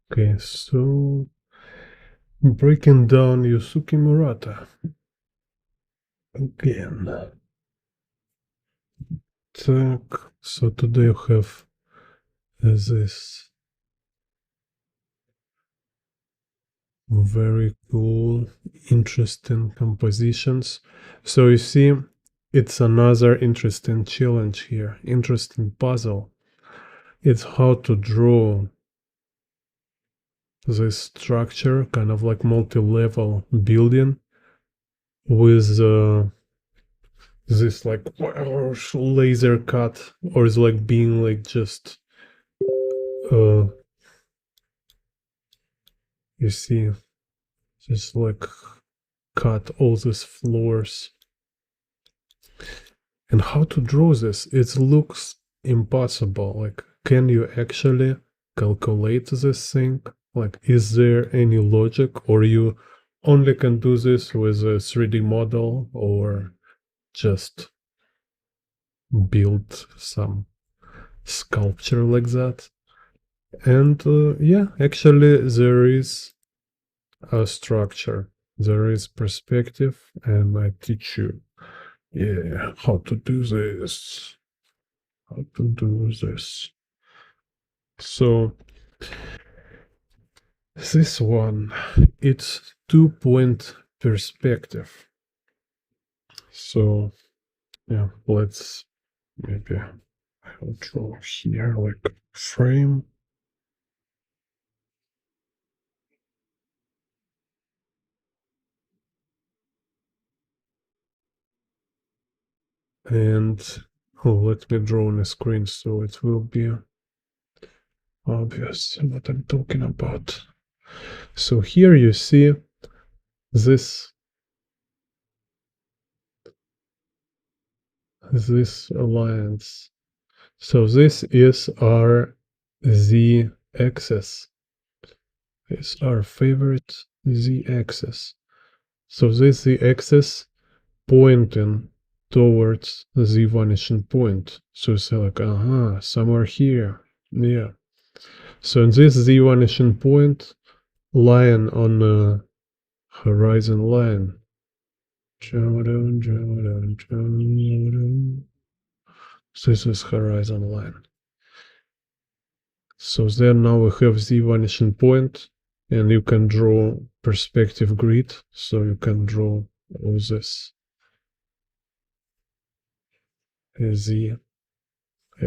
Okay, so breaking down Yusuke Murata again. So today I have this very cool, interesting compositions. So you see, it's another interesting challenge here, interesting puzzle. It's how to draw this structure, kind of like multi-level building with this like laser cut, or is like being like just uh you see, just like cut all these floors. And how to draw this? It looks impossible. Like, can you actually calculate this thing? Like, is there any logic, or you only can do this with a 3D model, or just build some sculpture like that? And yeah, actually, there is a structure, there is perspective, and I teach you, yeah, how to do this. How to do this. So this one, it's 2-point perspective. So yeah, let's maybe I'll draw here like frame. And let me draw on a screen so it will be obvious what I'm talking about. So here you see this alliance. So this is our z-axis. Is our favorite z-axis. So this z-axis pointing towards the vanishing point. So it's like, somewhere here. Yeah. So in this z vanishing point lying on the horizon line. So this is horizon line. So then now we have the vanishing point, and you can draw perspective grid. So you can draw all this z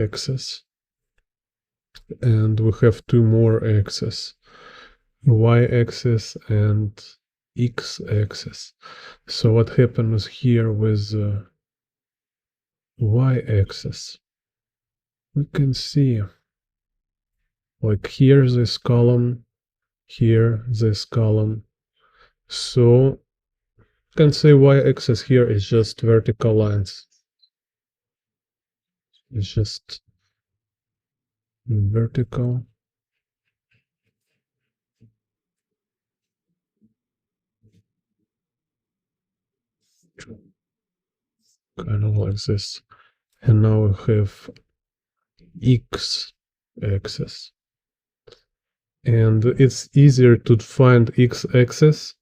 axis, and we have two more axes, y axis and x axis. So what happens here with y axis? We can see like here this column, here this column. So you can say y-axis here is just vertical lines. It's just vertical. Kind of like this. And now we have x-axis. And it's easier to find x-axis,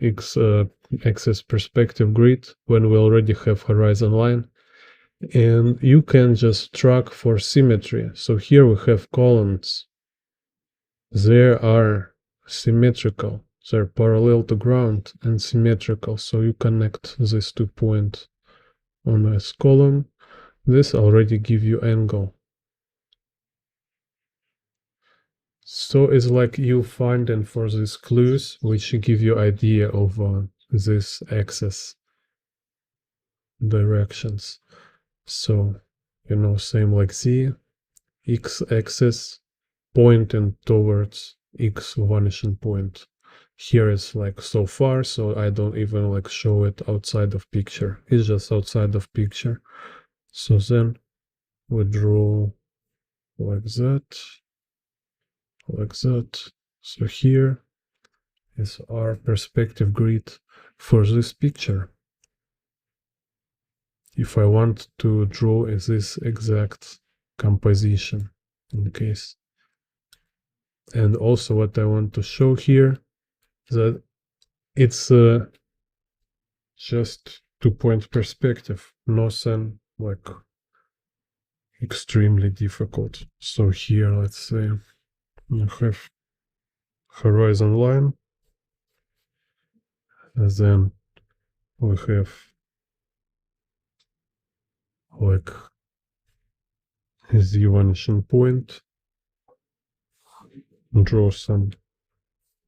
x-axis perspective grid when we already have horizon line. And you can just track for symmetry. So here we have columns. They are symmetrical. They're parallel to ground and symmetrical. So you connect these 2 points on this column. This already give you angle. So it's like you finding for these clues which give you idea of this axis directions. So, same like z, x-axis pointing towards x vanishing point. Here it's like so far, so I don't even like show it outside of picture. It's just outside of picture. So then we draw like that, like that. So here is our perspective grid for this picture. If I want to draw this exact composition, in case And also what I want to show here, that it's just 2-point perspective, nothing like extremely difficult. So here, let's say you have horizon line, and then we have like the vanishing point, draw some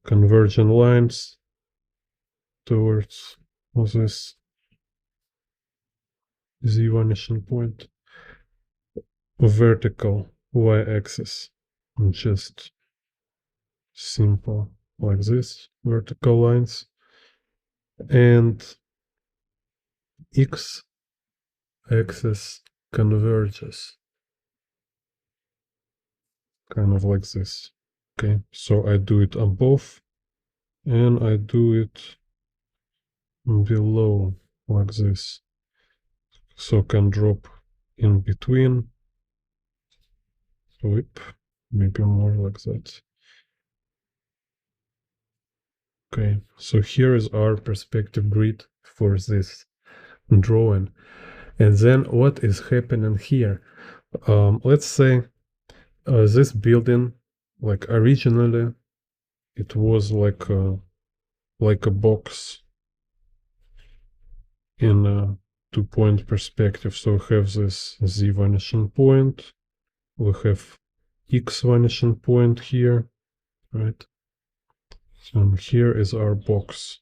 convergent lines towards this the vanishing point, vertical y-axis, just simple like this, vertical lines, and x-axis converges, kind of like this. Okay, so I do it above and I do it below like this, so can drop in between. Whip, maybe more like that. Okay, so here is our perspective grid for this drawing. And then what is happening here? Let's say this building, like originally, it was like a box in a 2-point perspective. So we have this z vanishing point, we have x vanishing point here, right? And here is our box.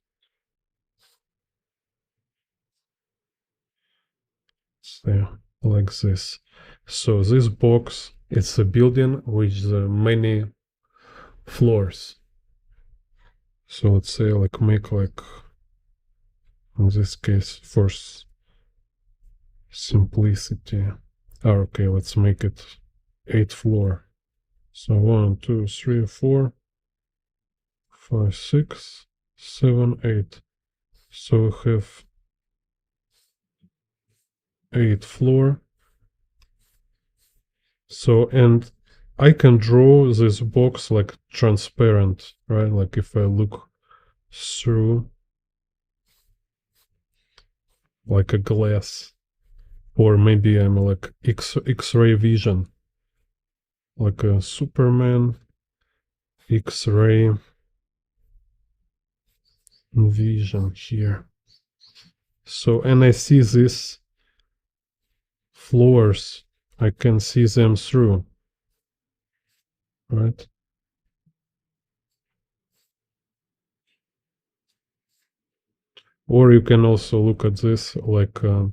There, like this. So this box, it's a building with many floors. So let's say like make like, in this case, for simplicity. Okay, let's make it 8 floor. So 1, 2, 3, 4, 5, 6, 7, 8. So we have 8 floor. So, and I can draw this box like transparent, right? Like if I look through like a glass, or maybe I'm like X-ray vision, like a Superman X-ray vision here. So, and I see these floors, I can see them through, right? Or you can also look at this like a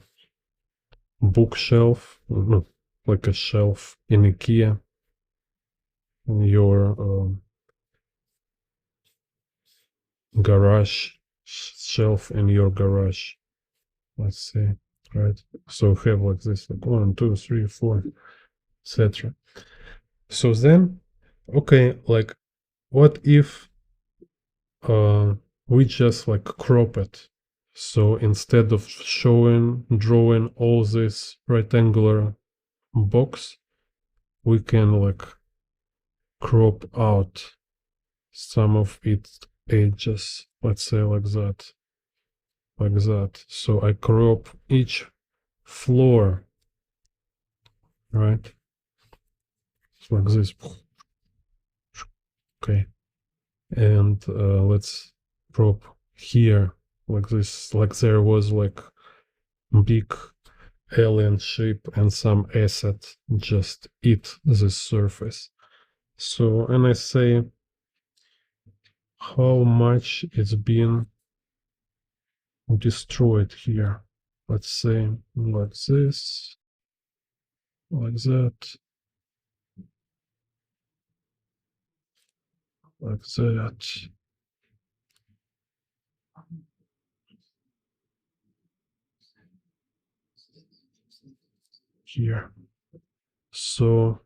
bookshelf, no, like a shelf in IKEA, your garage shelf in your garage. Let's see, right? So have like this, like 1, 2, 3, 4, etc. So then, okay, like what if we just like crop it? So instead of drawing all this rectangular box, we can like crop out some of its edges, let's say like that, like that. So I crop each floor, right? So like this. Okay, and let's crop here like this, like there was like big alien ship and some asset just eat this surface. So, and I say how much it's been destroyed here. Let's say like this, like that, like that. Here. So,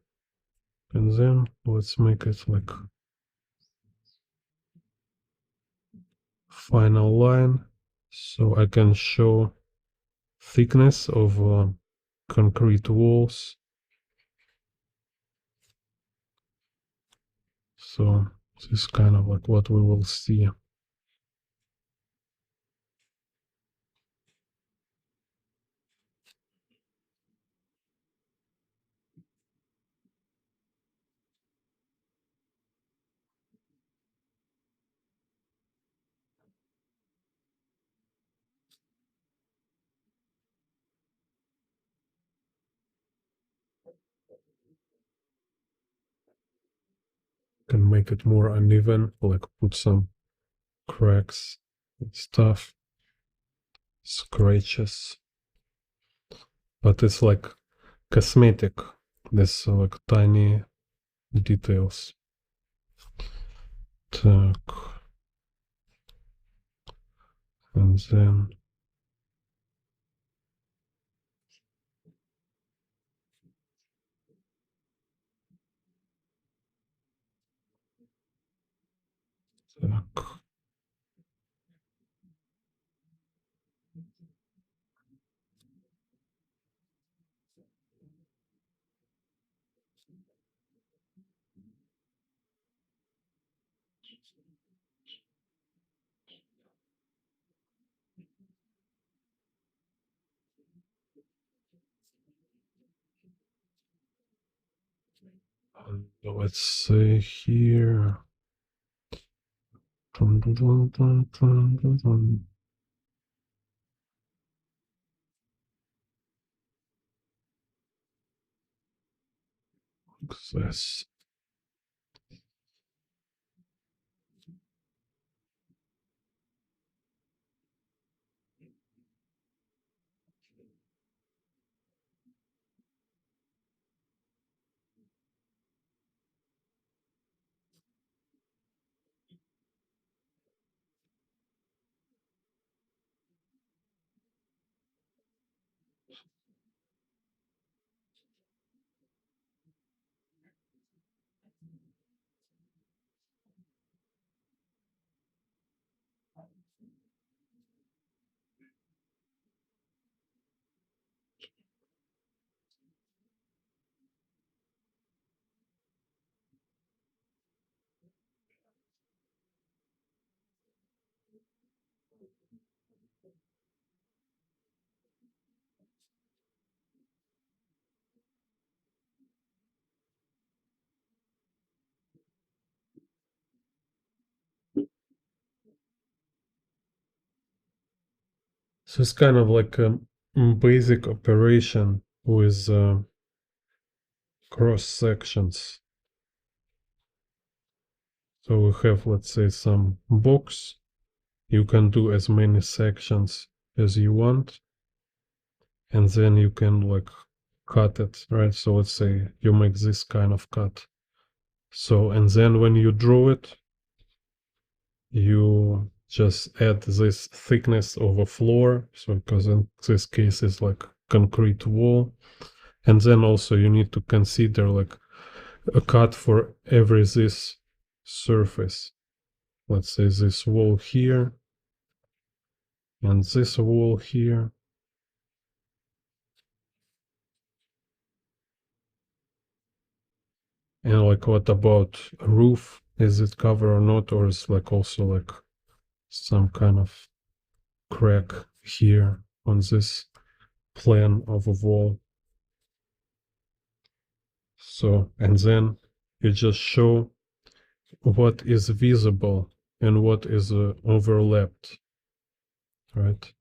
and then let's make it like final line. So I can show thickness of concrete walls. So this is kind of like what we will see. Can make it more uneven, like put some cracks and stuff, scratches. But it's like cosmetic. This like tiny details. Так. And then так. And let's say here. Dun, dun, dun, dun, dun, dun, dun. Like this. So it's kind of like a basic operation with cross sections. So we have, let's say, some box. You can do as many sections as you want, and then you can like cut it, right? So let's say you make this kind of cut. So, and then when you draw it, you just add this thickness of a floor. So, because in this case it's like concrete wall. And then also you need to consider like a cut for every this surface. Let's say this wall here and this wall here. And like what about a roof? Is it cover or not? Or is like also like some kind of crack here on this plan of a wall? So, and then you just show what is visible and what is overlapped, right?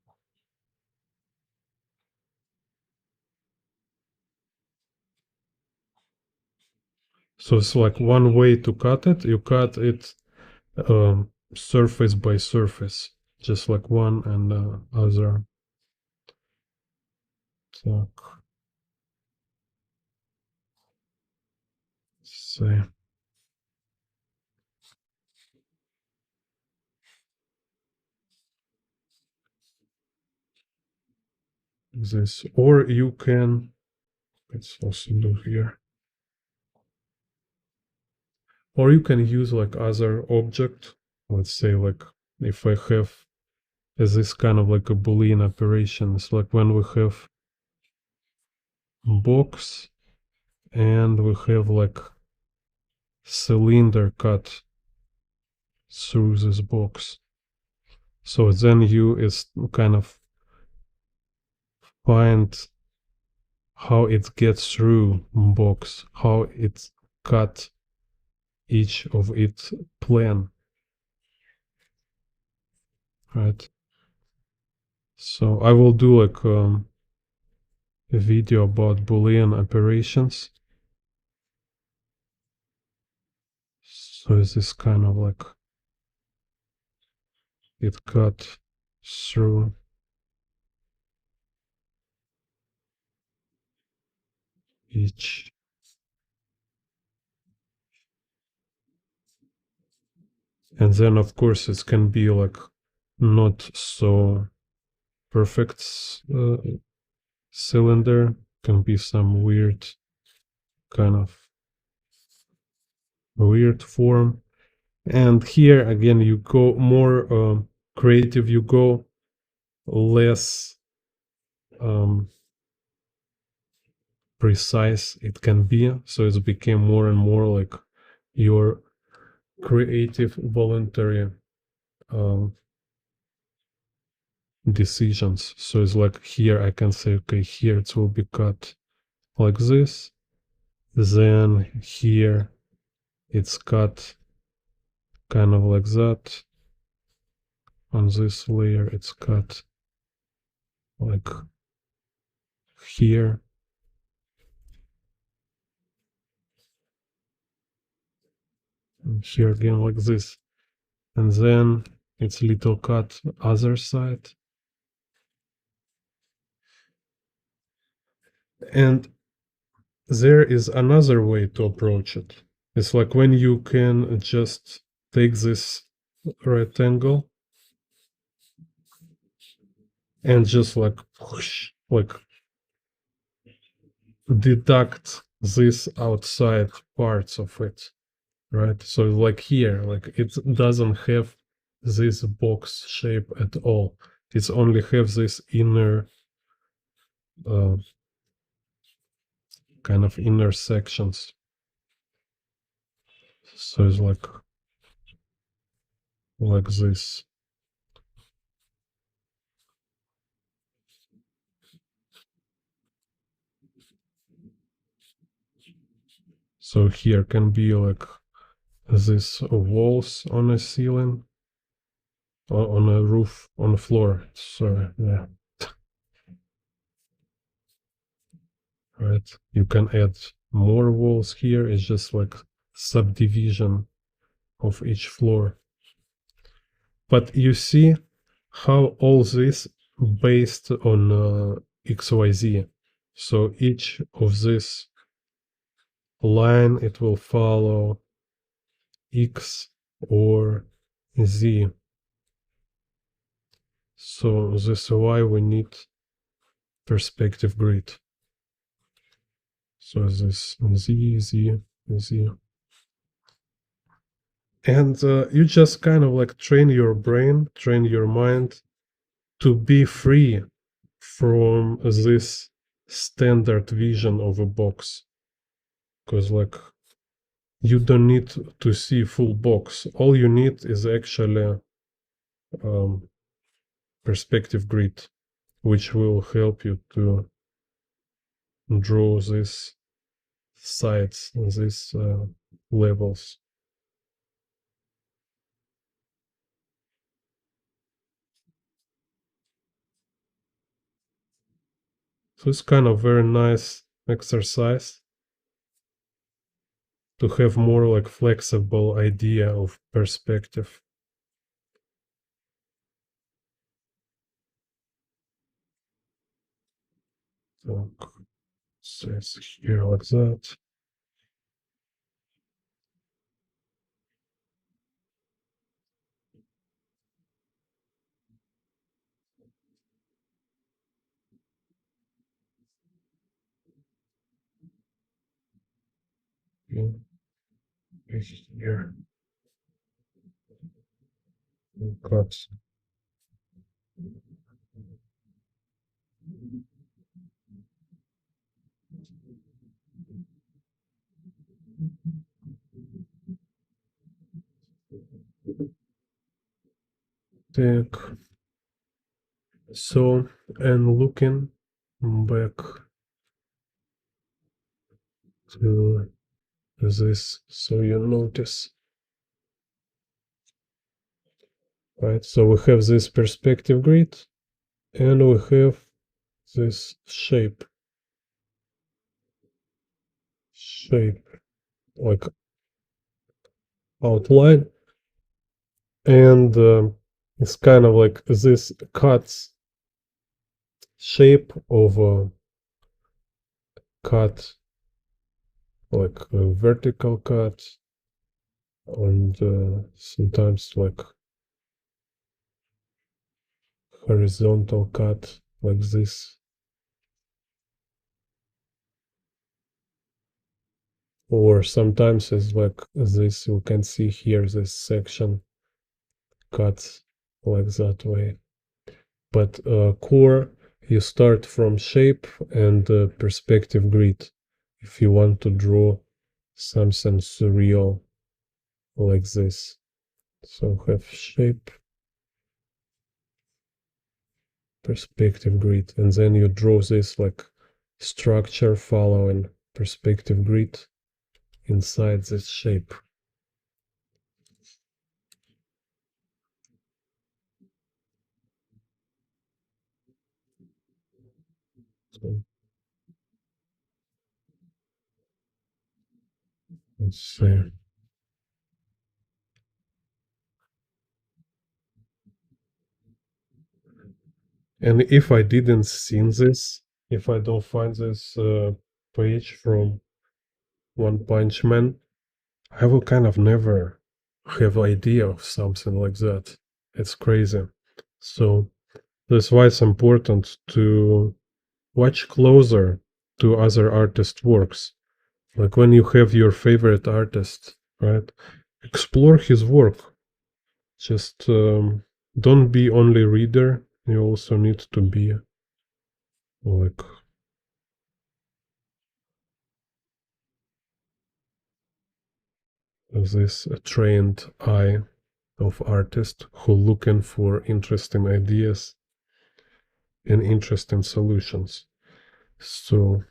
So it's like one way to cut it. You cut it surface by surface, just like one and other. Так, say this, or you can. Let's also do here. Or you can use like other object. Let's say like if I have this kind of like a Boolean operation, it's like when we have box and we have like cylinder cut through this box. So then you is kind of find how it gets through box, how it cut each of its plan, right? So I will do like a video about Boolean operations. So this is kind of like it cut through each. And then of course it can be like not so perfect cylinder, can be some weird kind of weird form. And here again you go more creative, you go less precise it can be, so it became more and more like your creative voluntary um, decisions. So it's like here I can say, okay, here it will be cut like this, then here it's cut kind of like that, on this layer it's cut like here, and here again like this, and then it's little cut other side. And there is another way to approach it. It's like when you can just take this rectangle and just like whoosh, like deduct this outside parts of it, right? So like here, like it doesn't have this box shape at all. It's only have this inner uh, kind of inner sections. So it's like this. So here can be like this walls on a ceiling, on a roof, on a floor. Sorry, yeah, right. You can add more walls here. It's just like subdivision of each floor. But you see how all this based on XYZ. So each of this line, it will follow X or Z. So this is why we need perspective grid. So this Z, Z, Z. And you just kind of like train your brain, train your mind to be free from this standard vision of a box. Because like you don't need to see full box. All you need is actually um, perspective grid, which will help you to draw these sides, these levels. So it's kind of very nice exercise to have more like flexible idea of perspective. So it's here like that. Here, cut. Take. So, and looking back to this, so you notice, right? So we have this perspective grid, and we have this shape, like outline, and it's kind of like this cuts shape of a cut, like a vertical cut, and sometimes like horizontal cut, like this. Or sometimes it's like this, you can see here this section cuts like that way. But core, you start from shape and perspective grid if you want to draw something surreal like this. So have shape, perspective grid, and then you draw this like structure following perspective grid inside this shape. So let's see. And if I didn't see this, if I don't find this page from One Punch Man, I will kind of never have idea of something like that. It's crazy. So that's why it's important to watch closer to other artists' works. Like when you have your favorite artist, right? Explore his work. Just don't be only reader. You also need to be like this trained eye of artist who looking for interesting ideas and interesting solutions. So,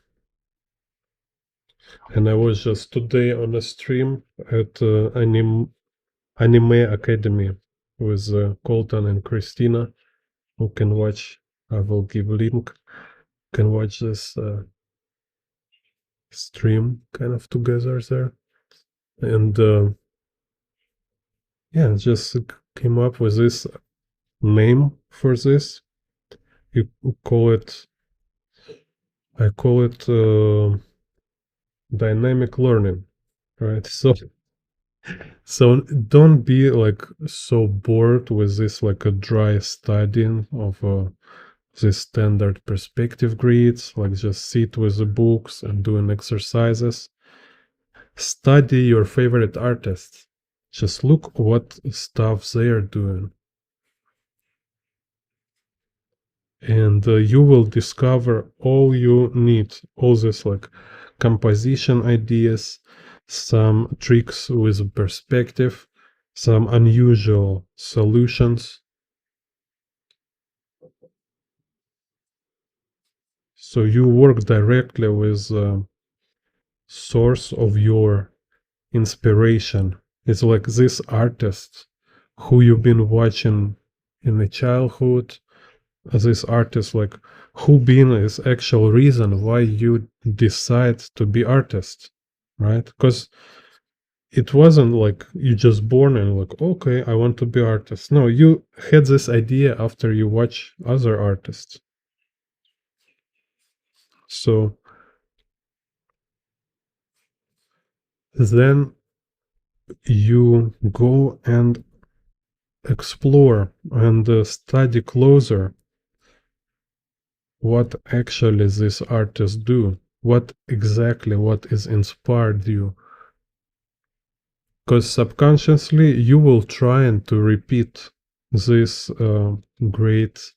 and I was just today on a stream at Anime Academy with Colton and Christina, who can watch. I will give link. Can watch this stream kind of together there, and yeah, just came up with this name for this. You call it. I call it dynamic learning, right? So don't be like so bored with this like a dry studying of the standard perspective grids, like just sit with the books and doing exercises. Study your favorite artists. Just look what stuff they are doing, and you will discover all you need, all this like composition ideas, some tricks with perspective, some unusual solutions. So you work directly with source of your inspiration. It's like this artist who you've been watching in the childhood, this artist like who been is actual reason why you decide to be artist, right? Because it wasn't like you just born and like, okay, I want to be artist. No, you had this idea after you watch other artists. So then you go and explore and study closer what actually these artists do, what is inspired you, because subconsciously you will try and to repeat these great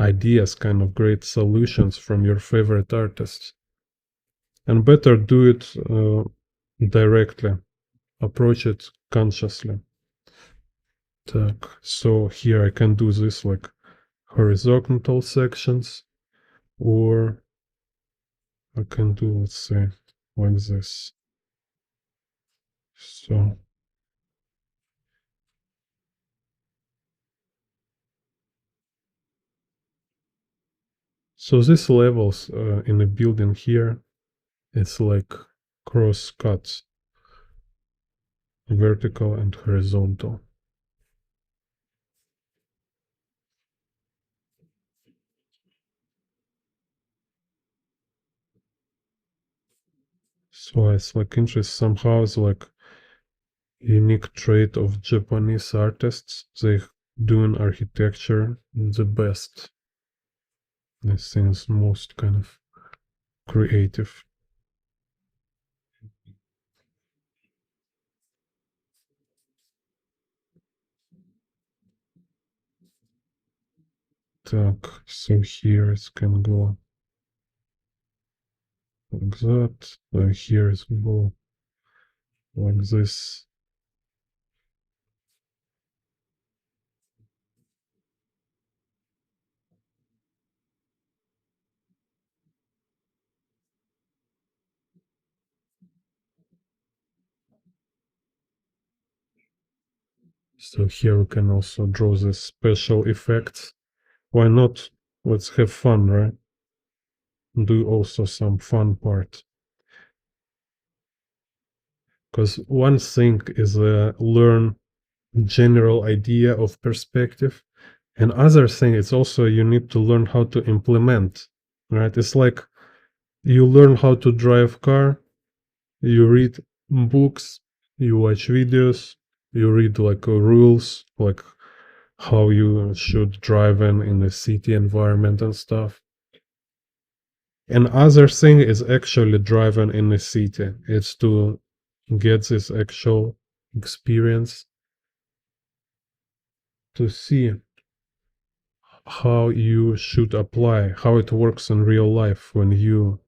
ideas, kind of great solutions from your favorite artists, and better do it directly, approach it consciously. So here I can do this like horizontal sections, or I can do, let's say, like this. So these levels in the building here, it's like cross cuts, vertical and horizontal. So it's like interesting. Somehow it's like unique trait of Japanese artists. They doing architecture the best. It seems most kind of creative. So here it can go like that. Here it can go like this. So here we can also draw the special effects. Why not? Let's have fun, right? Do also some fun part. Because one thing is learn general idea of perspective, and other thing is also you need to learn how to implement, right? It's like you learn how to drive car, you read books, you watch videos, you read like rules, like how you should drive in the city environment and stuff. And other thing is actually driving in the city. It's to get this actual experience, to see how you should apply, how it works in real life when you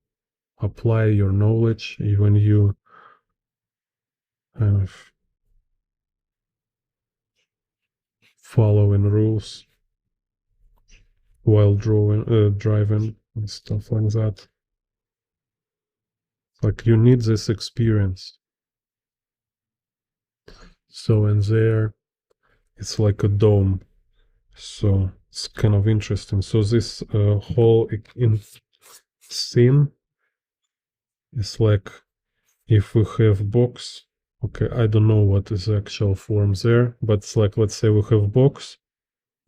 apply your knowledge, when you kind of following rules while driving and stuff like that. Like you need this experience. So in there, it's like a dome. So it's kind of interesting. So this whole in scene is like if we have box. Okay, I don't know what is the actual form there, but it's like let's say we have box,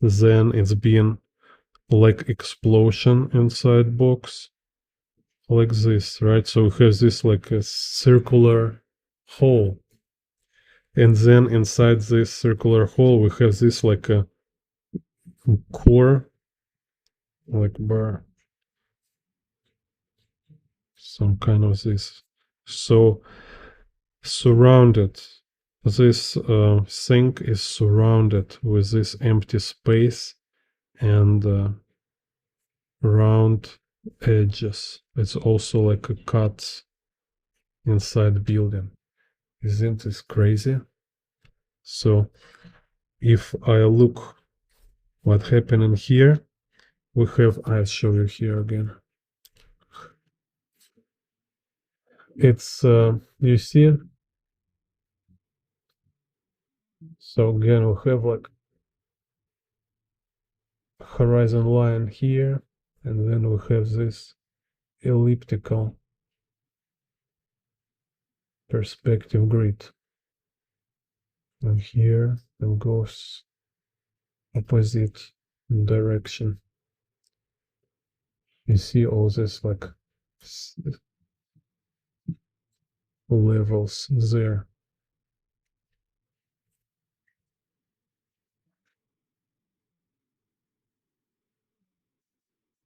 then it's been like explosion inside box, like this, right? So we have this like a circular hole, and then inside this circular hole we have this like a core, like bar, some kind of this. So surrounded, this thing is surrounded with this empty space and round edges. It's also like a cut inside the building. Isn't this crazy? So if I look what happened in here, we have, I'll show you here again. It's, you see, so again, we have like horizon line here, and then we have this elliptical perspective grid. And here it goes opposite direction. You see all this like levels there.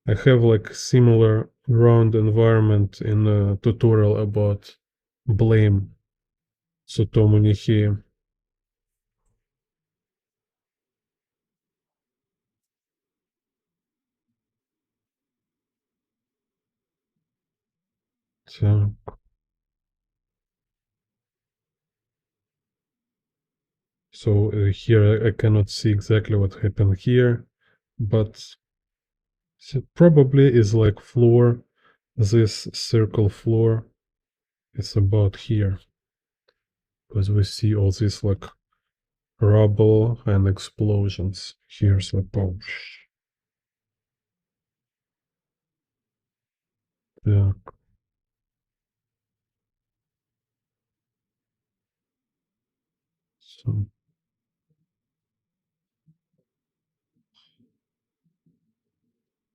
I have like similar round environment in a tutorial about blame Tsutomu Nihei. So, So here I cannot see exactly what happened here, but probably is like floor. This circle floor is about here, because we see all these like rubble and explosions. Here's the pouch. Yeah. So,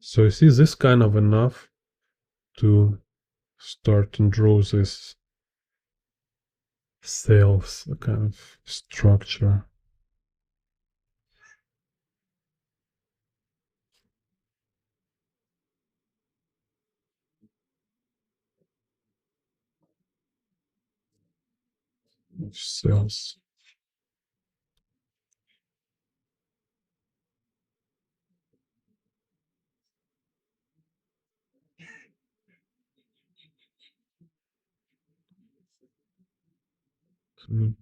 so you see this kind of enough to start and draw this cells kind of structure. Of cells. Mm.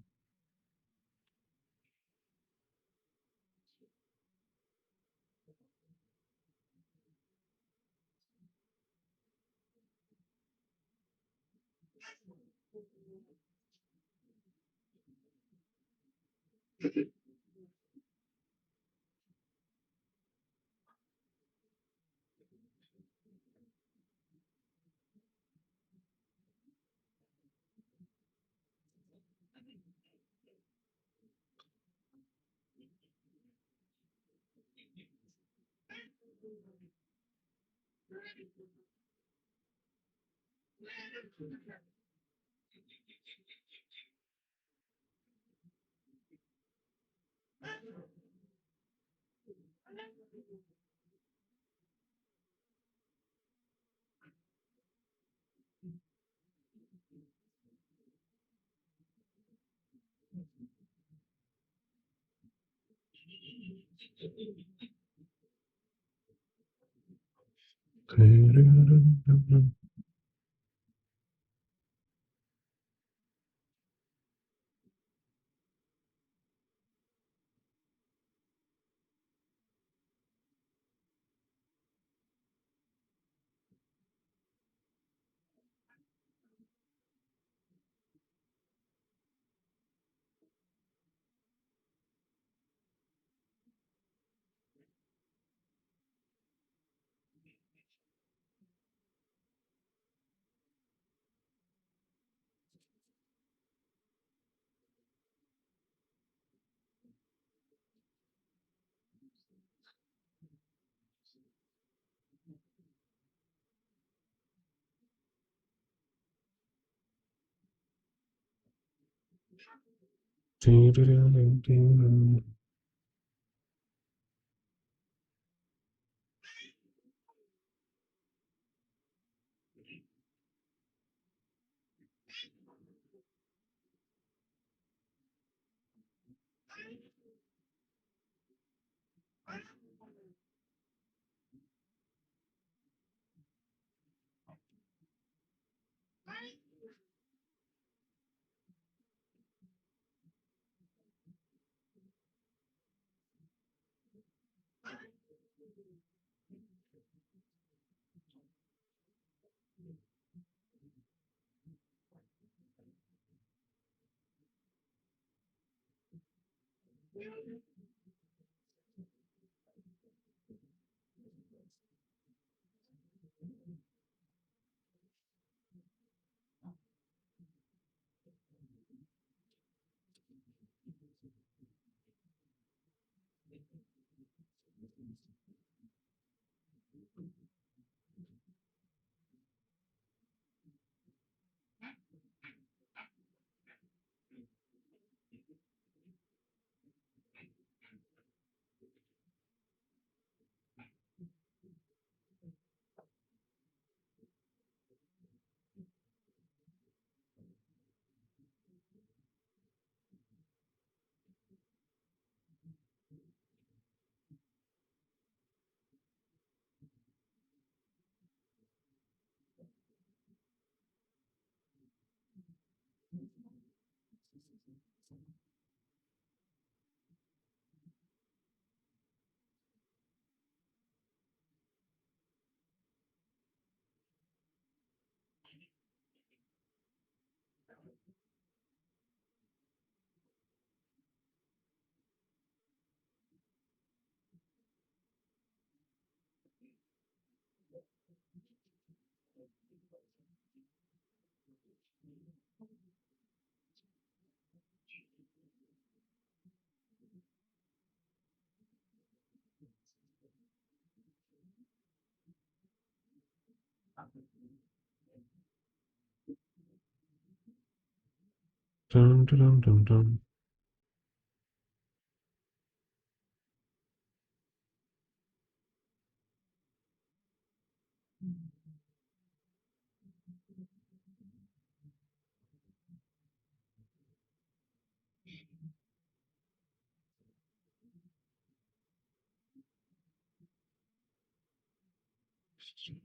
Dun, dun, dun, dun, dun.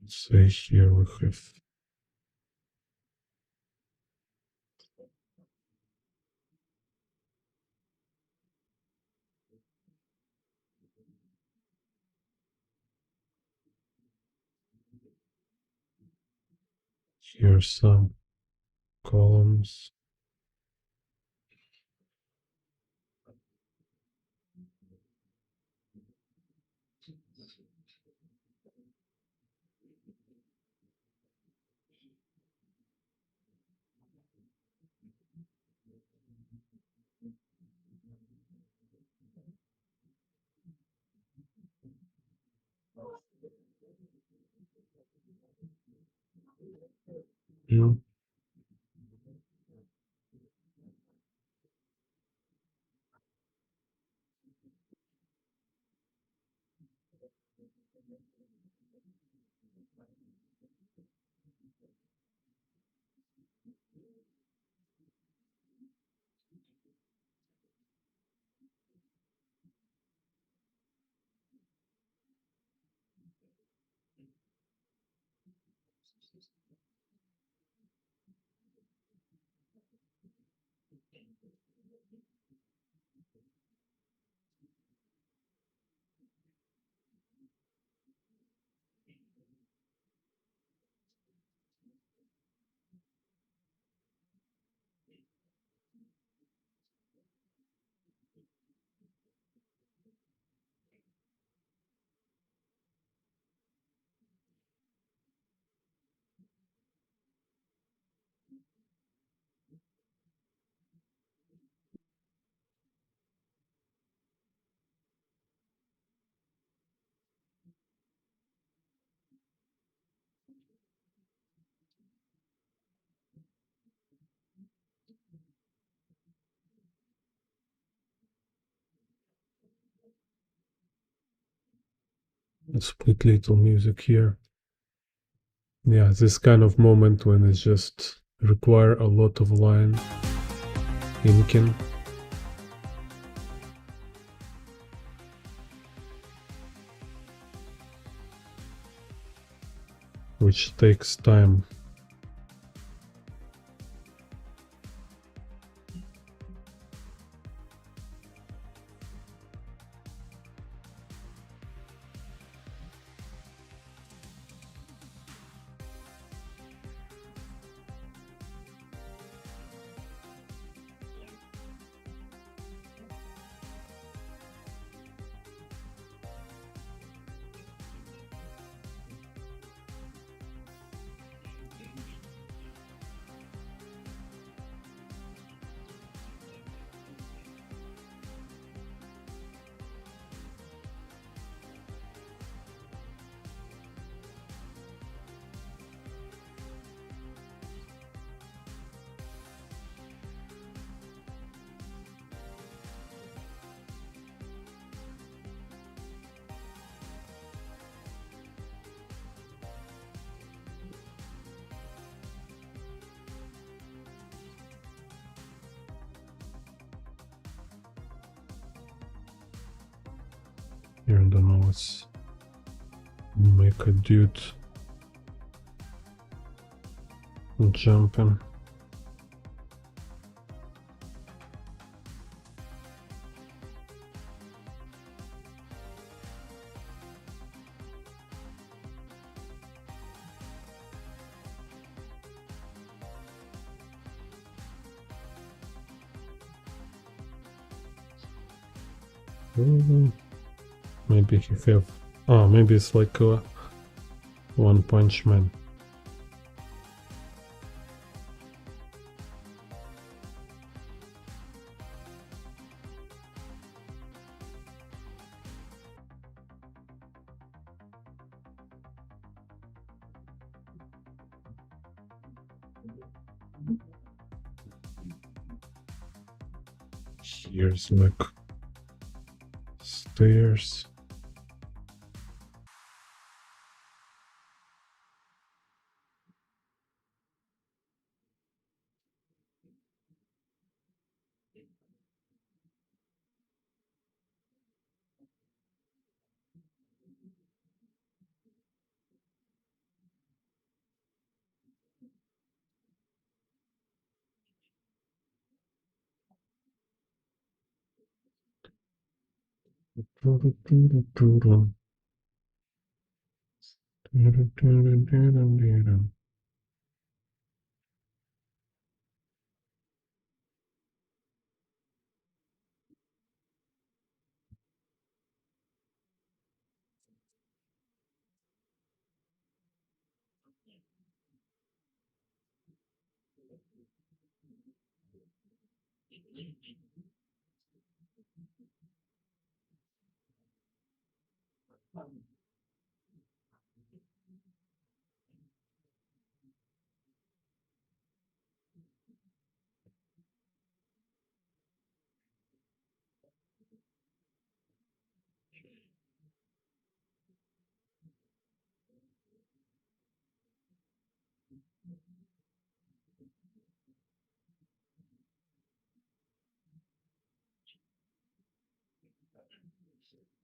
Say here we have here some columns. Yeah. Split little music here. Yeah, this kind of moment when it's just require a lot of line inking. Which takes time. Here, I don't know, let's make a dude jumping. Maybe he have... maybe it's like a One Punch Man. Here's like stairs.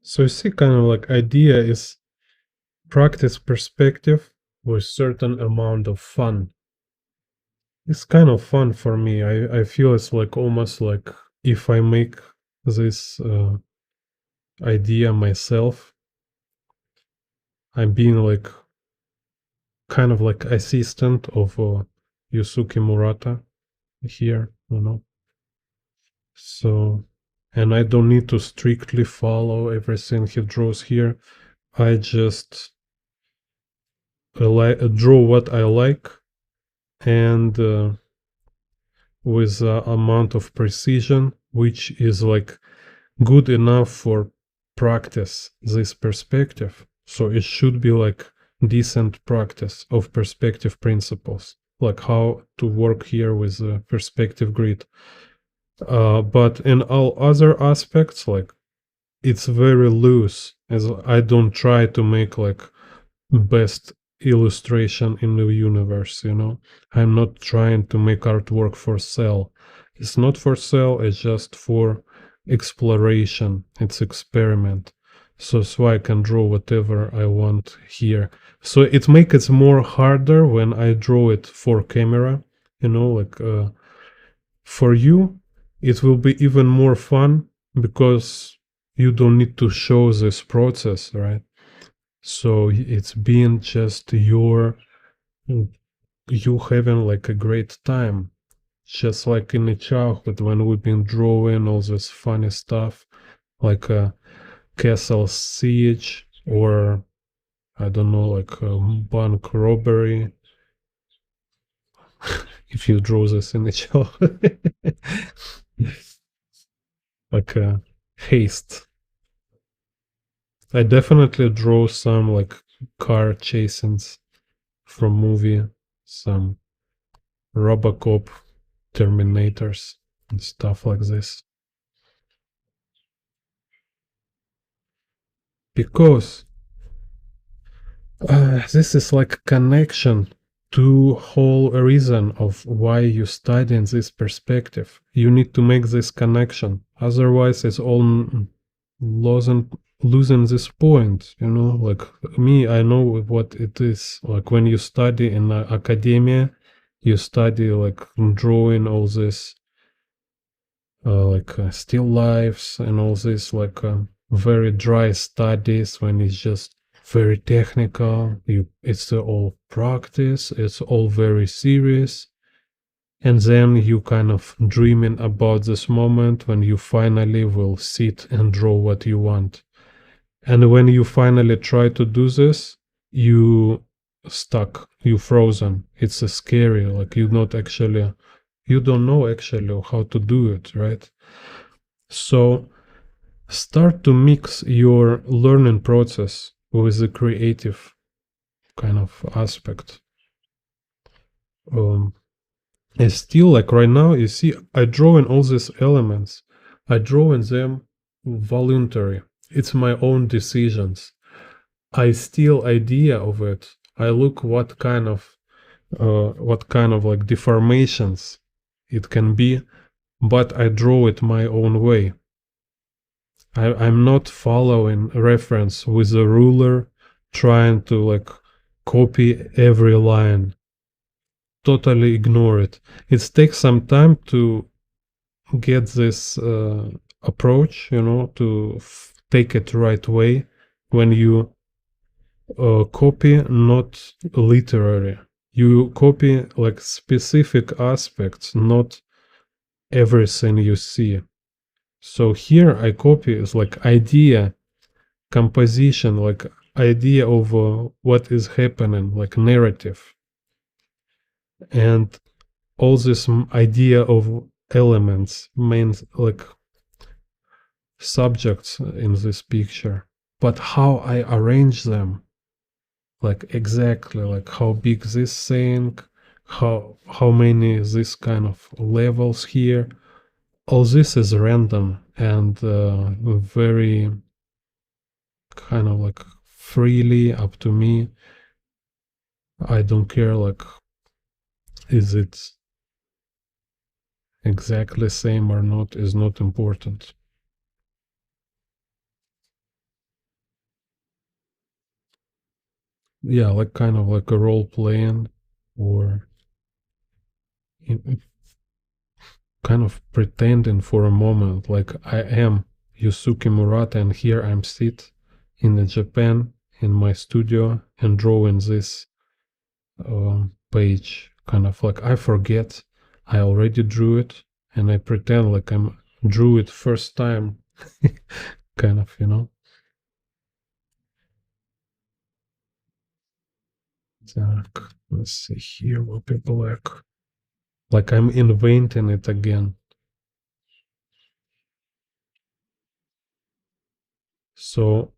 So you see, kind of like idea is practice perspective with certain amount of fun. It's kind of fun for me. I feel it's like almost like if I make this idea myself, I'm being like kind of like assistant of Yusuke Murata here, you know. So, and I don't need to strictly follow everything he draws here. I just draw what I like, and with amount of precision, which is like good enough for practice this perspective. So it should be like decent practice of perspective principles, like how to work here with the perspective grid. But in all other aspects, like it's very loose, as I don't try to make like best illustration in the universe, you know. I'm not trying to make artwork for sale. It's not for sale, it's just for exploration, it's experiment. So I can draw whatever I want here. So it makes it more harder when I draw it for camera, you know, like for you it will be even more fun because you don't need to show this process, right? So it's been just you having like a great time, just like in the childhood when we've been drawing all this funny stuff, like a castle siege or I don't know, like a bank robbery. If you draw this in the childhood, like a haste. I definitely draw some like car chasings from movie, some Robocop Terminators and stuff like this. Because this is like connection to whole reason of why you study in this perspective. You need to make this connection. Otherwise, it's all losing losing this point. You know, like me, I know what it is. Like when you study in academia, you study like drawing all this like still lifes and all this like very dry studies when it's just very technical. It's all practice, it's all very serious, and then you kind of dreaming about this moment when you finally will sit and draw what you want. And when you finally try to do this, you stuck, you frozen. It's scary, like you don't know actually how to do it, right? So start to mix your learning process with the creative kind of aspect. Um, And still, like right now, you see, I draw in all these elements. I draw in them voluntary. It's my own decisions. I steal idea of it. I look what kind of like deformations it can be, but I draw it my own way. I'm not following reference with a ruler, trying to like copy every line. Totally ignore it. It takes some time to get this approach, to take it right way when you copy, not literary. You copy like specific aspects, not everything you see. So here I copy is like idea, composition, like idea of what is happening, like narrative, and all this idea of elements, main like subjects in this picture. But how I arrange them, like exactly like how big this thing, how many this kind of levels here, all this is random and very kind of like freely up to me. I don't care like is it exactly same or not is not important. Yeah, like kind of like a role playing or kind of pretending for a moment like I am Yusuke Murata and here I'm sit in Japan in my studio and drawing this page. Kind of like I forget I already drew it and I pretend like I'm drew it first time. Kind of, Let's see here will be black. Like I'm inventing it again. So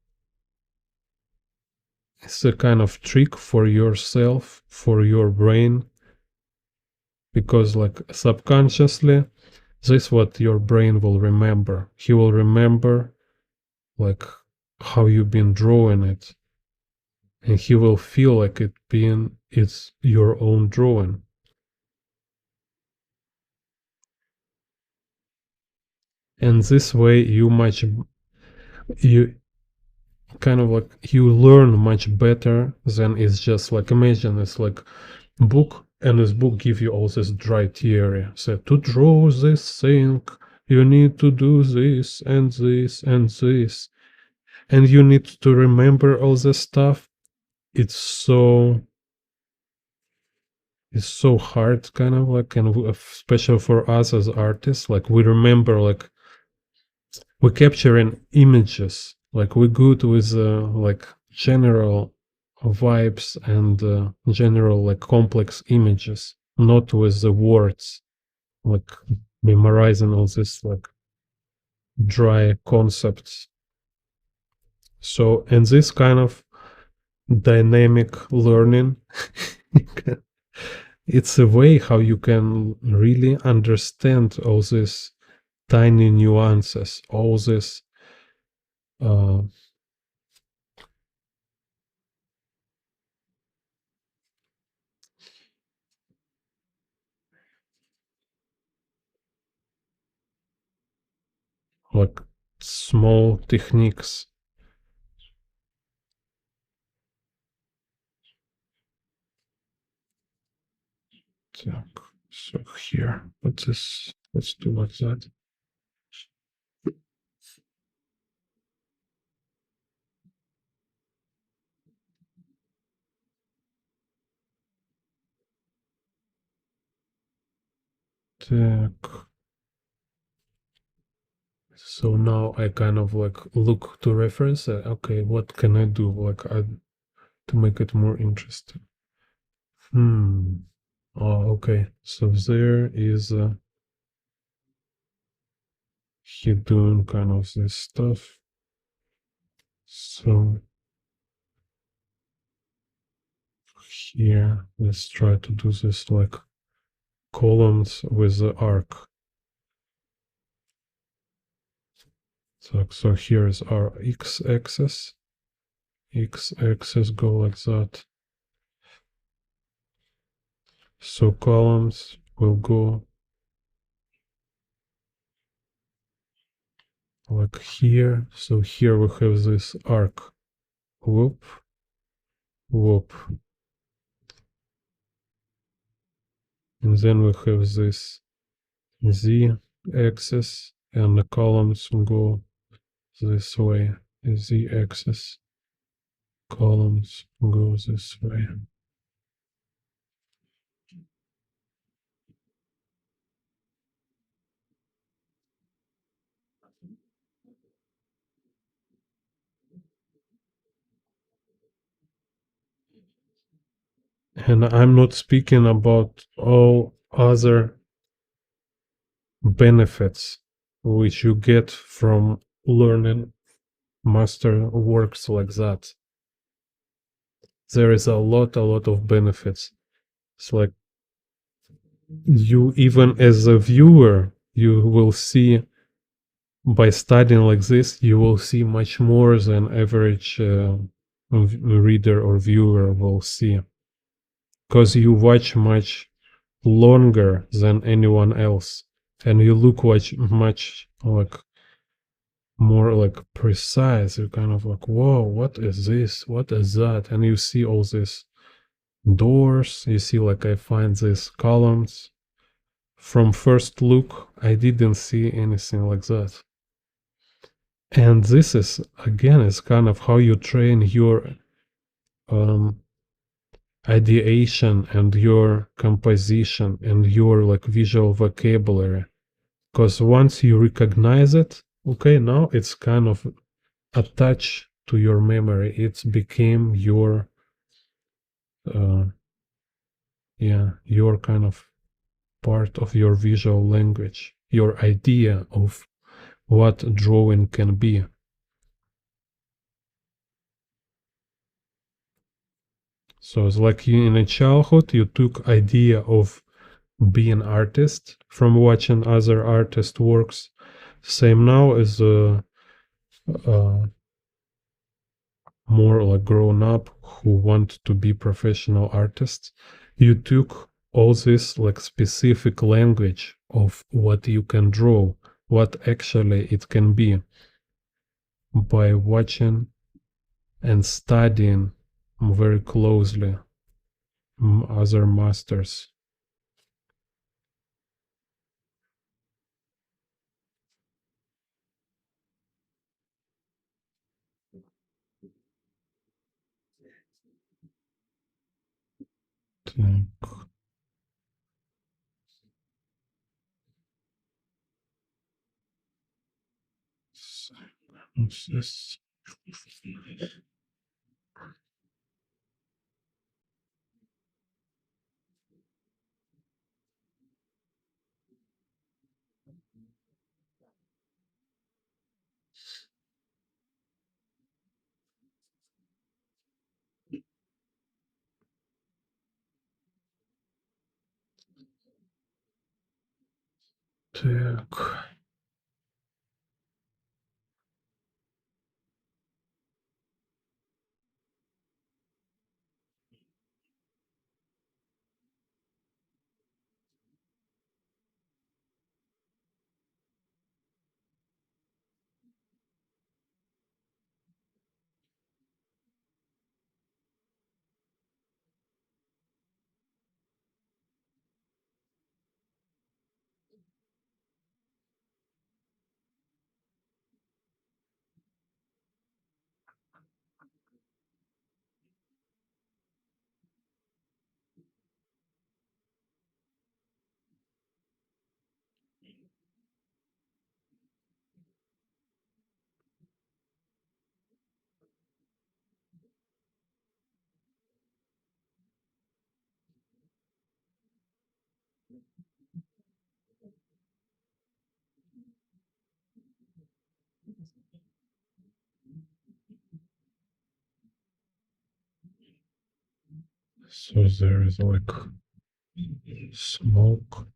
it's a kind of trick for yourself, for your brain, because like subconsciously, this is what your brain will remember. He will remember like how you've been drawing it, and he will feel like it's your own drawing. And this way, you kind of like you learn much better than it's just like imagine it's like book and this book give you all this dry theory. So to draw this thing, you need to do this and this and this, and you need to remember all this stuff. It's so it's so hard, kind of like, and especially for us as artists, like we remember like we're capturing images, like we're good with like general vibes and general like complex images, not with the words, like memorizing all this like dry concepts. So and this kind of dynamic learning, it's a way how you can really understand all these tiny nuances, all this uh, like small techniques. Так, so here, let's do like that. Так. So now I kind of like look to reference. Okay, what can I do to make it more interesting? Oh, okay. So there is he doing kind of this stuff. So here, let's try to do this like columns with the arc. So here's our x-axis. X-axis go like that. So columns will go like here. So here we have this arc. Whoop, whoop. And then we have this z-axis, and the columns go this way. Z-axis, columns go this way. And I'm not speaking about all other benefits which you get from learning master works like that. There is a lot of benefits. It's like you, even as a viewer, you will see, by studying like this, you will see much more than average reader or viewer will see, because you watch much longer than anyone else, and you look much like more like precise. You're kind of like, whoa, what is this, what is that? And you see all these doors, you see, like, I find these columns. From first look, I didn't see anything like that. And this is, again, is kind of how you train your um, ideation and your composition and your like visual vocabulary. Because once you recognize it, okay, now it's kind of attached to your memory. It's became your, uh, yeah, your kind of part of your visual language, your idea of what drawing can be. So it's like in a childhood, you took idea of being artist from watching other artist works. Same now as uh, more like grown up who want to be professional artists. You took all this like specific language of what you can draw, what actually it can be, by watching and studying very closely other masters. What's this? Так. So there is like Smoke.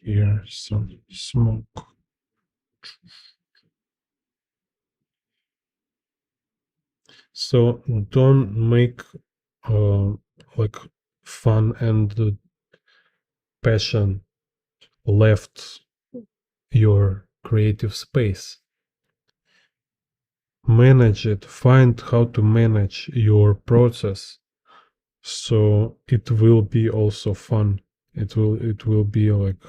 Here, some smoke. So don't make uh, like fun and passion left your creative space. Manage it. Find how to manage your process so it will be also fun. It will be like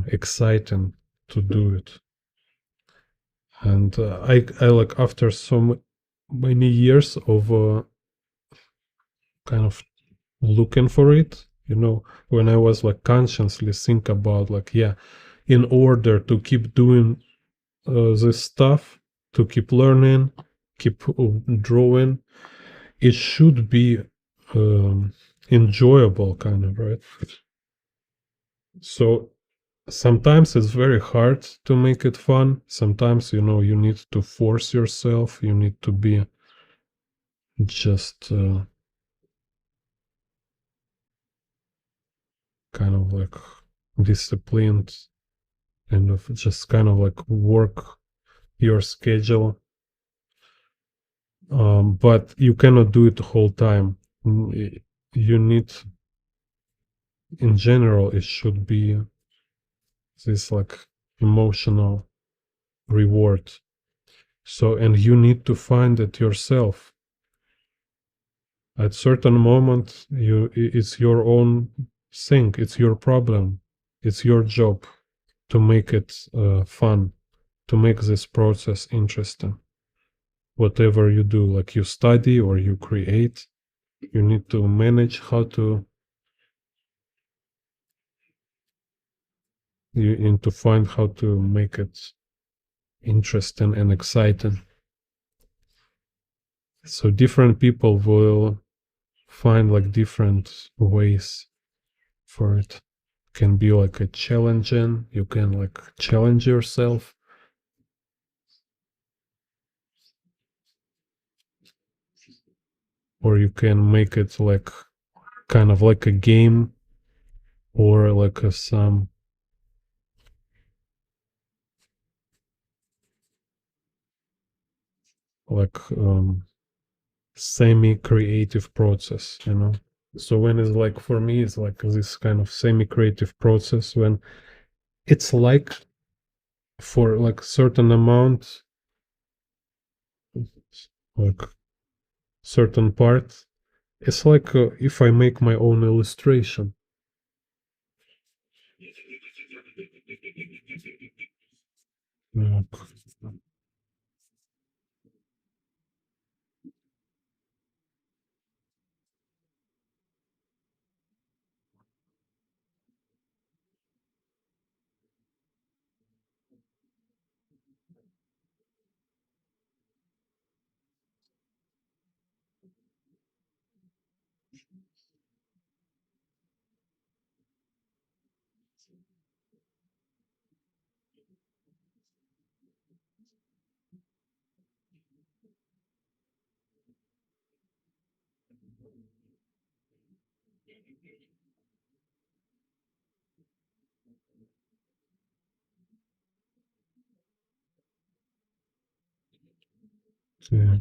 exciting to do it. And I like after so many years of kind of looking for it, when I was like consciously think about like, yeah, in order to keep doing this stuff, to keep learning, keep drawing, it should be enjoyable, kind of, right? So sometimes it's very hard to make it fun. Sometimes, you need to force yourself. You need to be just kind of like disciplined and of just kind of like work your schedule. But you cannot do it the whole time. You need, in general, it should be this like emotional reward. So, and you need to find it yourself. At certain moment, it's your own thing. It's your problem. It's your job to make it fun, to make this process interesting. Whatever you do, like you study or you create, you need to manage how to, you need to find how to make it interesting and exciting. So different people will find like different ways for it. Can be like a challenging, you can like challenge yourself, or you can make it like kind of like a game, or like some like semi creative process. So when it's like, for me, it's like this kind of semi creative process when it's like, for like certain amount, like certain part, it's like if I make my own illustration. Yeah. Yeah.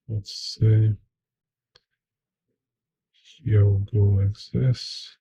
Let's see. Here we'll go like this.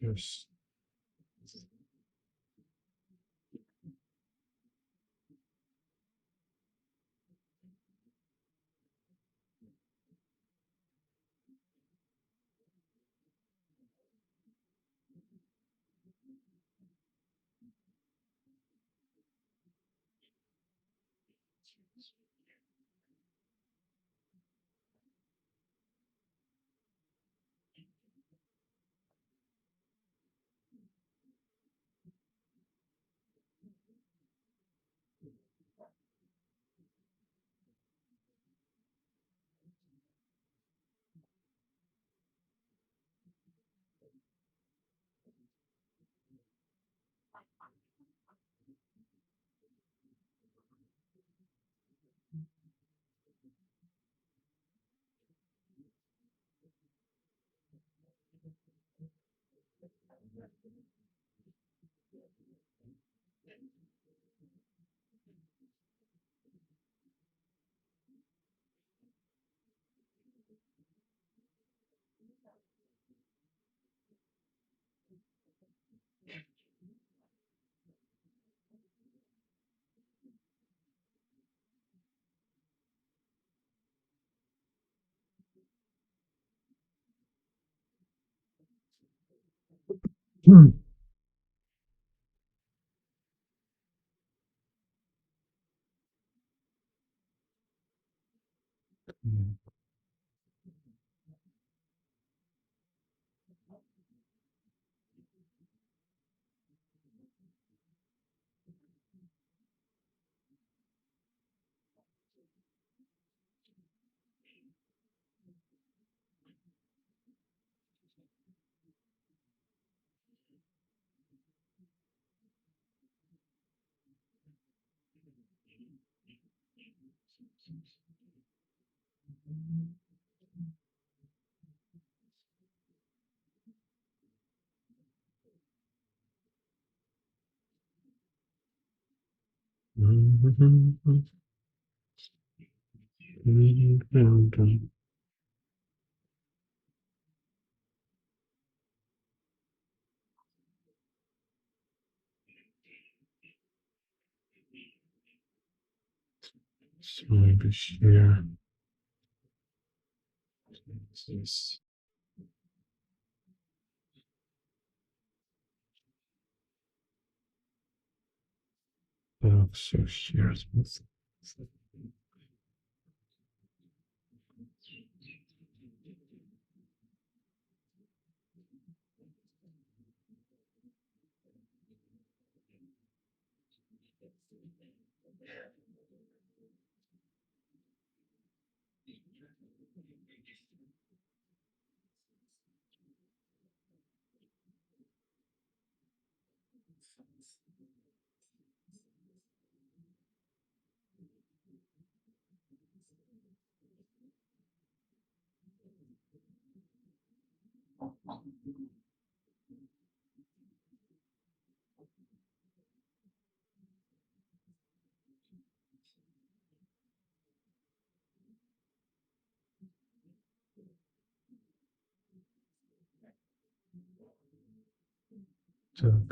Yes. Hmm. So maybe here. This. So here's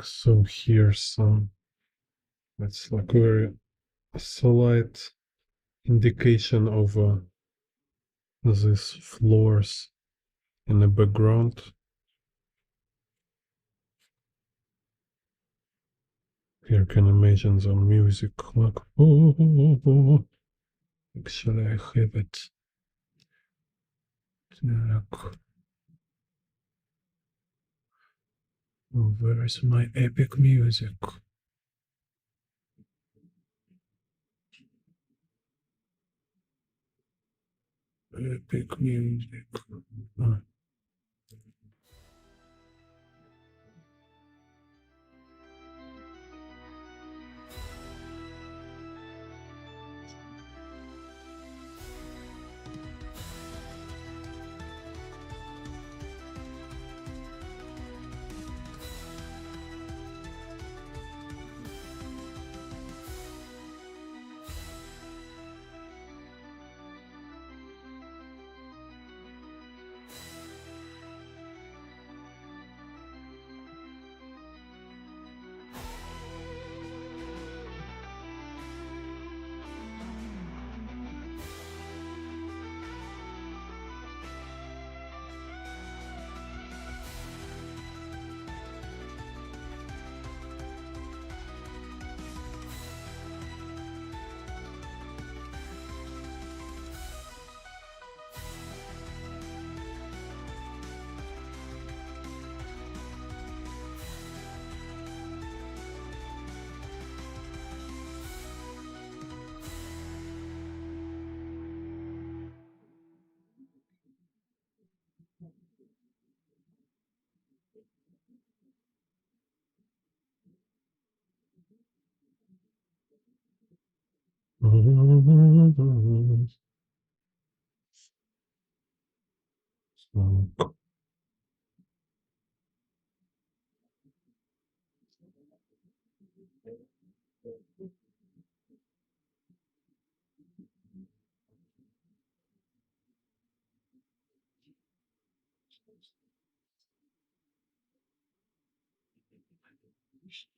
So here's some, it's like very slight indication of these floors in the background. Here can imagine the music like, oh, actually I have it. Так. Where is my epic music? Epic music.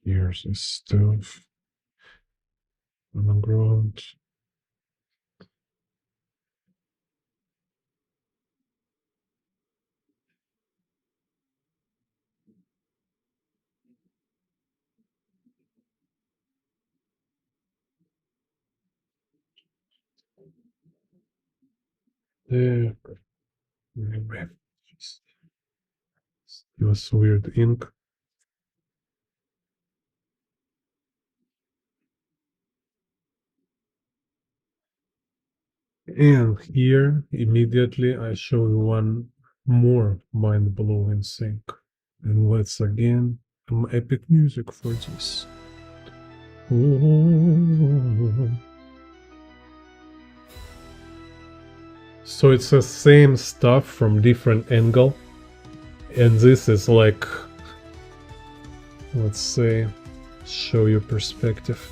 Here's the stuff on the ground. There, maybe. It was weird ink. And here, immediately, I show you one more mind-blowing thing. And let's again, some epic music for this. So it's the same stuff from different angle. And this is like, let's say, show you perspective.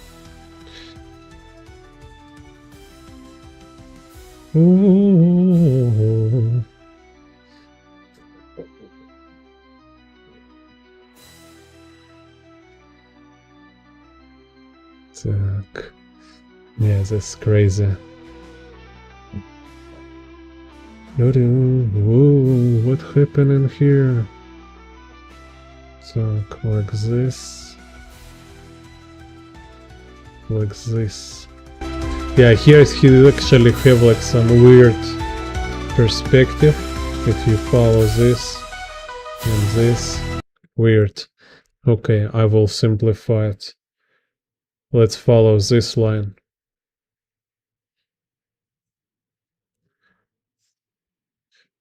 Так. Yeah, that's crazy. Whoa, what happened in here? Так, like this. Like this. Yeah, here he actually have like some weird perspective. If you follow this and this. Weird. Okay, I will simplify it. let's follow this line.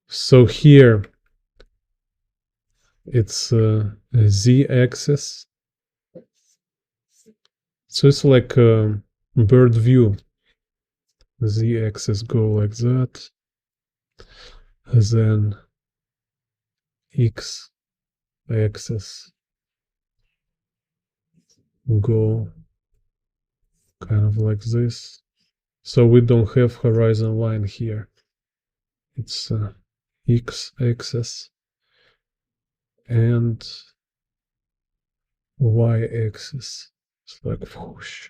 So here it's a z-axis. So it's like a bird view. Z-axis go like that. Then x-axis go kind of like this. So we don't have horizon line here. It's x-axis and y-axis. It's like whoosh.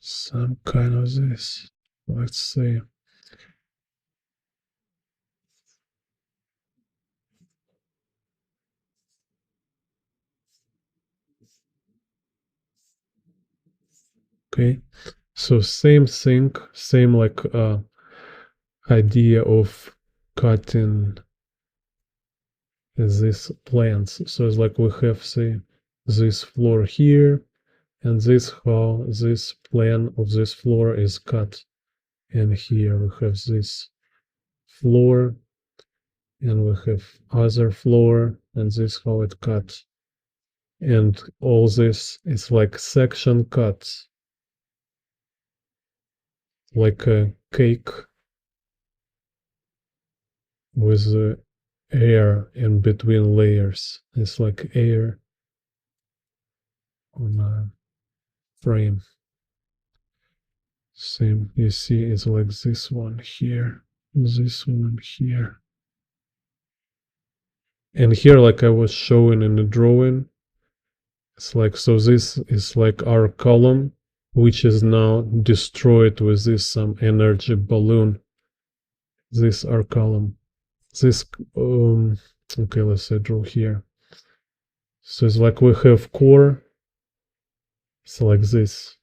Some kind of this. Let's see. Okay. So same thing, same like idea of cutting these plants. So it's like we have say this floor here, and this how this plan of this floor is cut. And here we have this floor, and we have other floor, and this how it cut. And all this is like section cuts, like a cake with the air in between layers. It's like air on a frame. Same, you see, it's like this one here, this one here. And here, like I was showing in the drawing, it's like, so this is like our column, which is now destroyed with this some energy balloon. This our column. This, okay, let's say draw here. So it's like we have core, it's like this.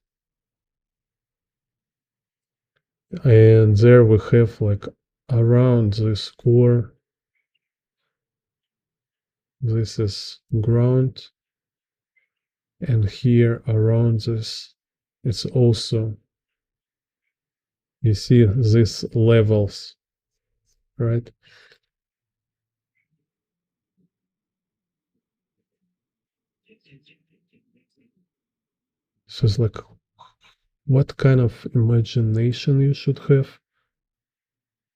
And there we have like around this core, this is ground. And here around this, it's also, you see these levels, right? So it's like, what kind of imagination you should have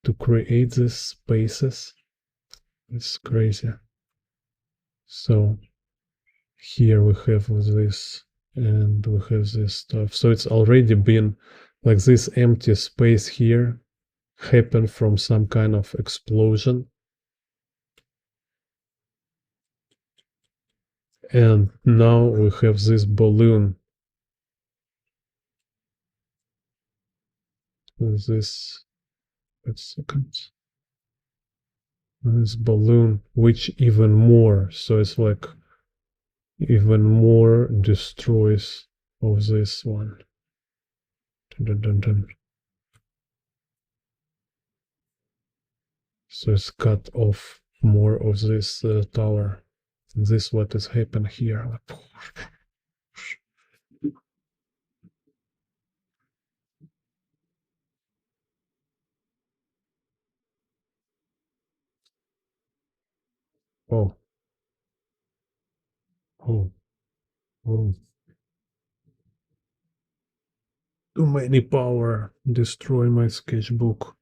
to create these spaces? It's crazy. So here we have this, and we have this stuff. So it's already been like this empty space here happened from some kind of explosion. And now we have this balloon. This, wait a second. This balloon, which even more, so it's like even more destroys of this one. Dun, dun, dun. So it's cut off more of this tower. This what is happening here. Oh, oh, oh. Too many power. Destroy my sketchbook.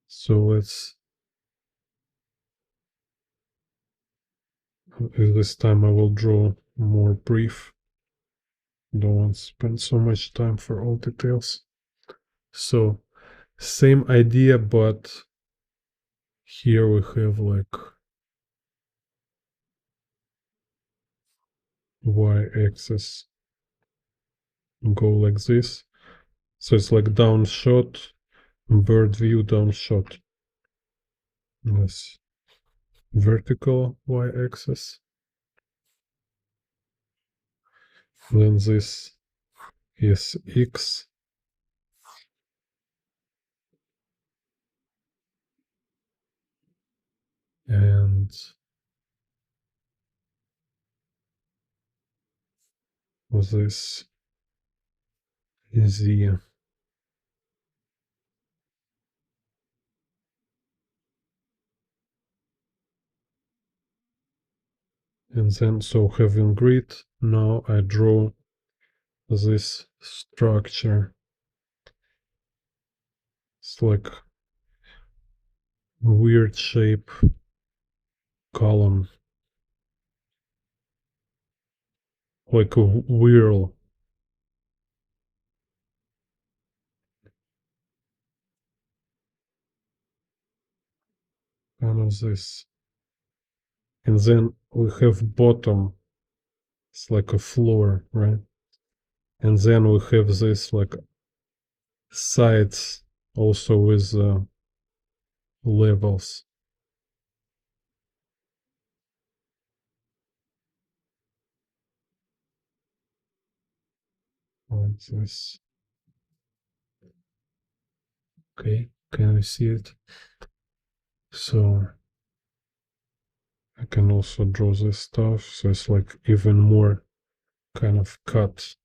So let's. This time I will draw more brief. Don't want to spend so much time for all details. So same idea, but here we have like y-axis go like this. So it's like down shot, bird view down shot. Yes, vertical y-axis. Then this is x. And this Z. And then, so having grid, now I draw this structure. It's like a weird shape column, like a wheel. Kind of this. And then we have bottom. It's like a floor, right? And then we have this like sides also with levels. Like this. Okay, can you see it? So I can also draw this stuff. So it's like even more kind of cut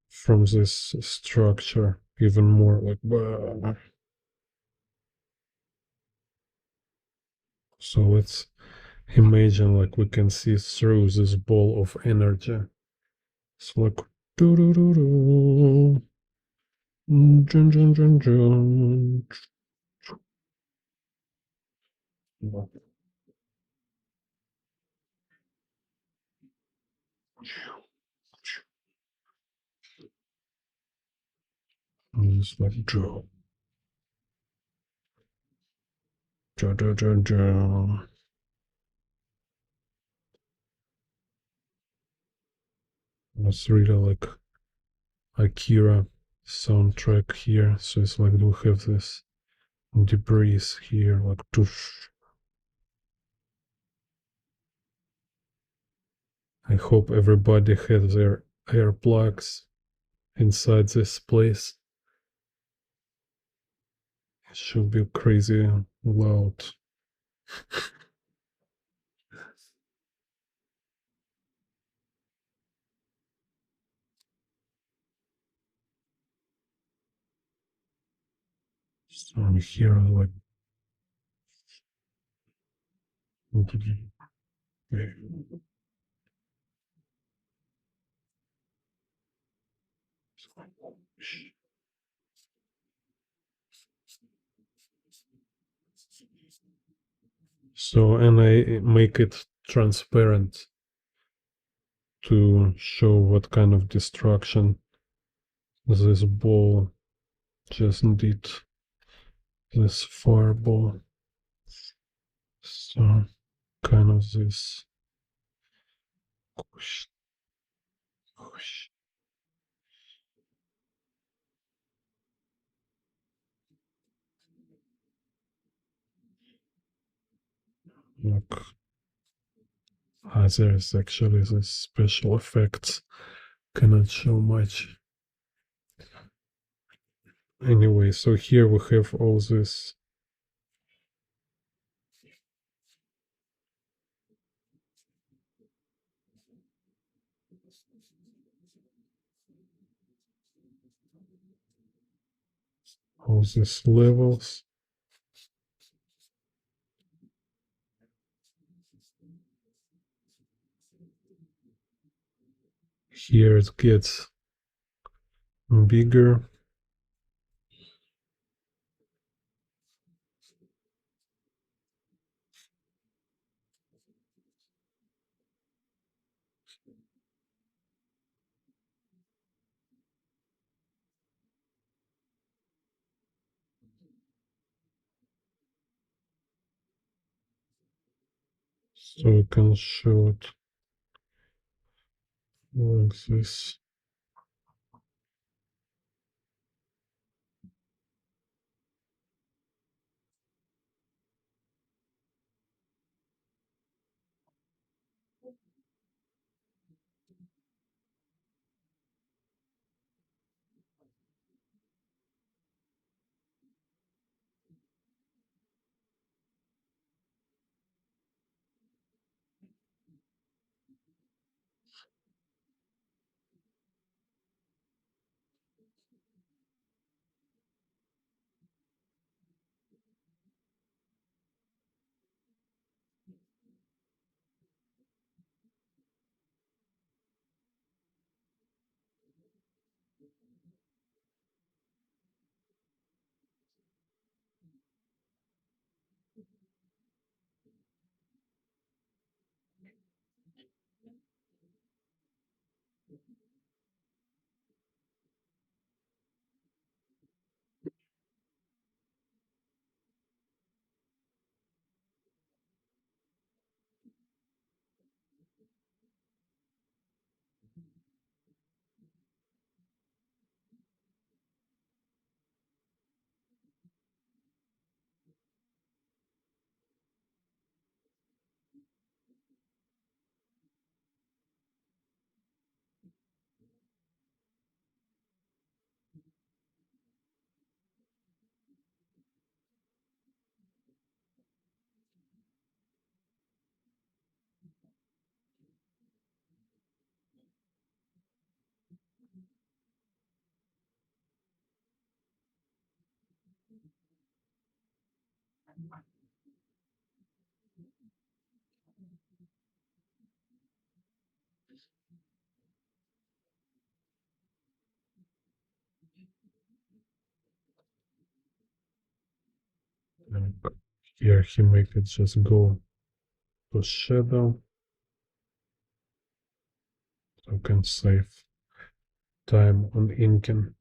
from this structure, even more like. Blah. So let's imagine like we can see through this ball of energy. It's like do do do do. Jun, jun, jun, jun. It's like draw. Draw, draw, draw, draw. It's really like Akira soundtrack here. So it's like we have this debris here, like tush. I hope everybody has their earplugs inside this place. It should be crazy loud. So I'm here like so, and I make it transparent to show what kind of destruction this ball just did. This fireball. So kind of this whoosh, whoosh, like there's actually this special effects. Cannot show much. Anyway, so here we have all this. All these levels. Here it gets bigger. So we can show it like this. And here he make it just go to shadow. So can save time on inking.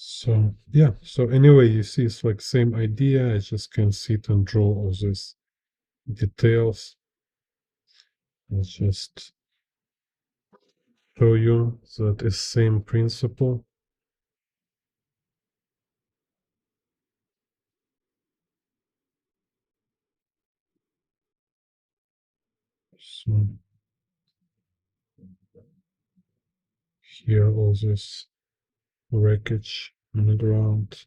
So yeah, so anyway, you see it's like same idea. I just can sit and draw all these details. I'll just show you that is same principle. So here all this wreckage on the ground.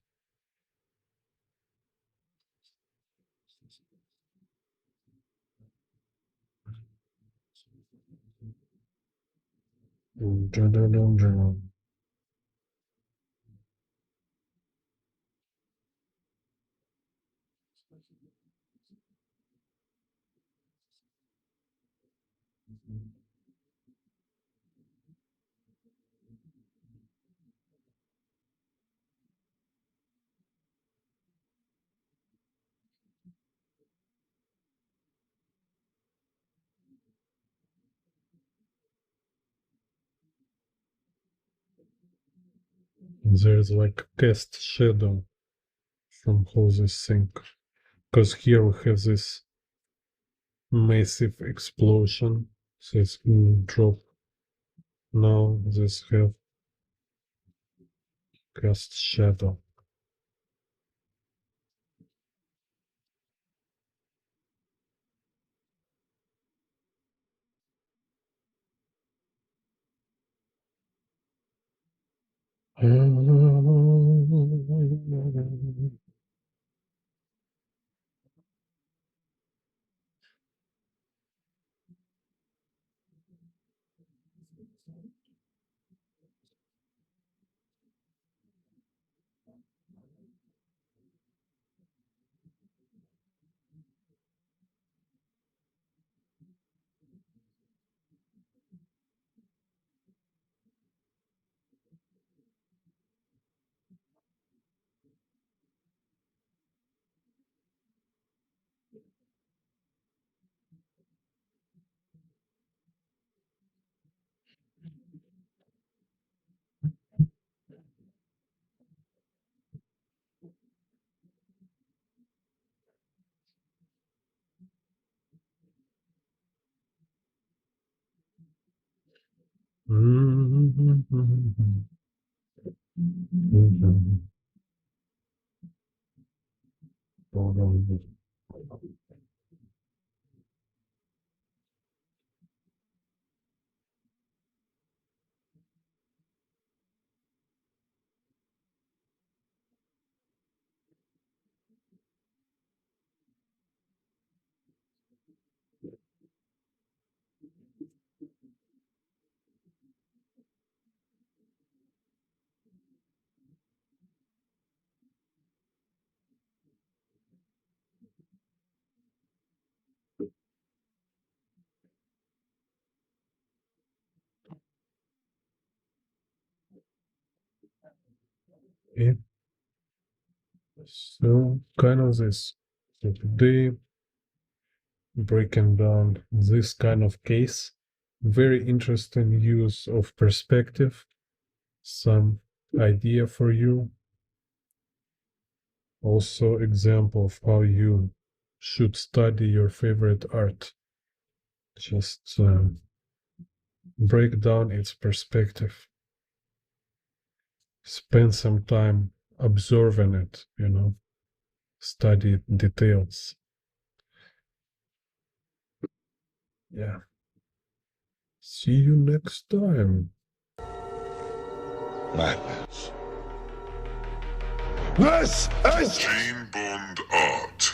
There's like cast shadow from all this thing. Because here we have this massive explosion. So it's drop. Now this have cast shadow. Yeah, so kind of this. So today breaking down this kind of case, very interesting use of perspective, some idea for you, also example of how you should study your favorite art. Just break down its perspective, spend some time observing it, study details. Yeah. See you next time. Madness. This is Gene Bond Art.